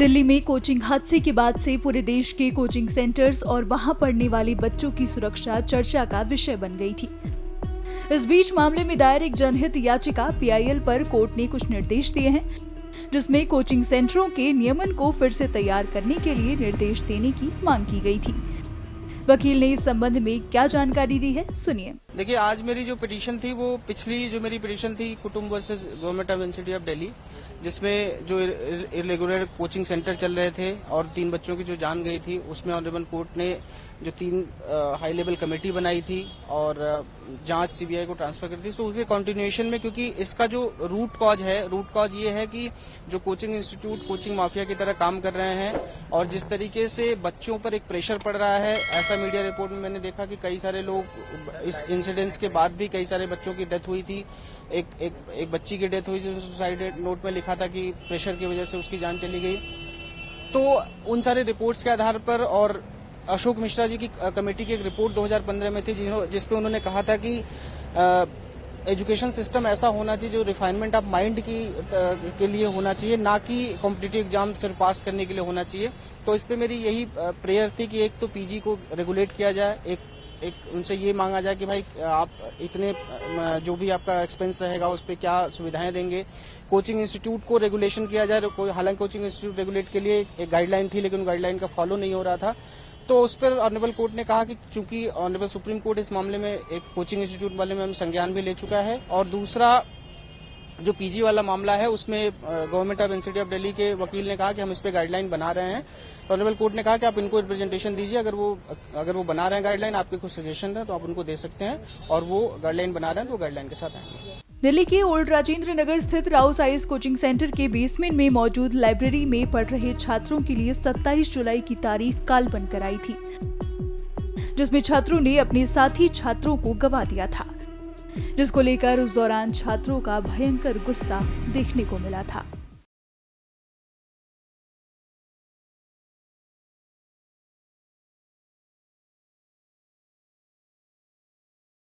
दिल्ली में कोचिंग हादसे के बाद से पूरे देश के कोचिंग सेंटर्स और वहां पढ़ने वाले बच्चों की सुरक्षा चर्चा का विषय बन गई थी। इस बीच मामले में दायर एक जनहित याचिका पीआईएल पर कोर्ट ने कुछ निर्देश दिए हैं, जिसमें कोचिंग सेंटरों के नियमन को फिर से तैयार करने के लिए निर्देश देने की मांग की गई थी। वकील ने इस संबंध में क्या जानकारी दी है, सुनिए। देखिए, आज मेरी जो पिटीशन थी वो पिछली जो मेरी पिटीशन थी कुटुंब versus government of university of Delhi, जिसमें जो इरेगुलर कोचिंग सेंटर चल रहे थे और 3 बच्चों की जो जान गई थी, उसमें ऑनरेबल कोर्ट ने जो 3 हाई लेवल कमेटी बनाई थी और जांच सीबीआई को ट्रांसफर कर दी। सो उसके कंटिन्यूएशन में, क्योंकि इसका जो रूट कॉज ये है कि जो कोचिंग इंस्टीट्यूट कोचिंग माफिया की तरह काम कर रहे हैं और जिस तरीके से बच्चों पर एक प्रेशर पड़ रहा है, ऐसा मीडिया रिपोर्ट में मैंने देखा कि कई सारे लोग इस इंसिडेंट्स के बाद भी कई सारे बच्चों की डेथ हुई थी। एक बच्ची की डेथ हुई थी, सुसाइड नोट में लिखा था कि प्रेशर की वजह से उसकी जान चली गई। तो उन सारे रिपोर्ट्स के आधार पर और अशोक मिश्रा जी की कमेटी की एक रिपोर्ट 2015 में थी, जिसपे उन्होंने कहा था कि एजुकेशन सिस्टम ऐसा होना चाहिए जो रिफाइनमेंट ऑफ माइंड के लिए होना चाहिए, ना कि कॉम्पिटिटिव एग्जाम सिर्फ पास करने के लिए होना चाहिए। तो इस पे मेरी यही प्रेयर थी कि एक तो पीजी को रेगुलेट किया जाए, एक उनसे ये मांगा जाए कि भाई आप इतने जो भी आपका एक्सपेंस रहेगा उस पर क्या सुविधाएं देंगे। कोचिंग इंस्टीट्यूट को रेगुलेशन किया जाए। हालांकि कोचिंग इंस्टीट्यूट रेगुलेट के लिए एक गाइडलाइन थी, लेकिन गाइडलाइन का फॉलो नहीं हो रहा था। तो उस पर ऑनरेबल कोर्ट ने कहा कि चूंकि ऑनरेबल सुप्रीम कोर्ट इस मामले में एक कोचिंग इंस्टीट्यूट वाले में संज्ञान भी ले चुका है और दूसरा जो पीजी वाला मामला है उसमें government of university of Delhi के वकील ने कहा कि हम इस पे गाइडलाइन बना रहे हैं। ऑनरेबल कोर्ट ने कहा कि आप इनको रिप्रेजेंटेशन दीजिए, अगर वो बना रहे हैं गाइडलाइन, आपके कुछ सजेशन है तो आप उनको दे सकते हैं, और वो गाइडलाइन बना रहे हैं तो वो गाइडलाइन के साथ आएंगे। दिल्ली के ओल्ड राजेंद्र नगर स्थित राउ साइंस कोचिंग सेंटर के बेसमेंट में मौजूद लाइब्रेरी में पढ़ रहे छात्रों के लिए 27 जुलाई की तारीख काल बनकर आई थी, जिसमें छात्रों ने अपने साथी छात्रों को गंवा दिया था, जिसको लेकर उस दौरान छात्रों का भयंकर गुस्सा देखने को मिला था।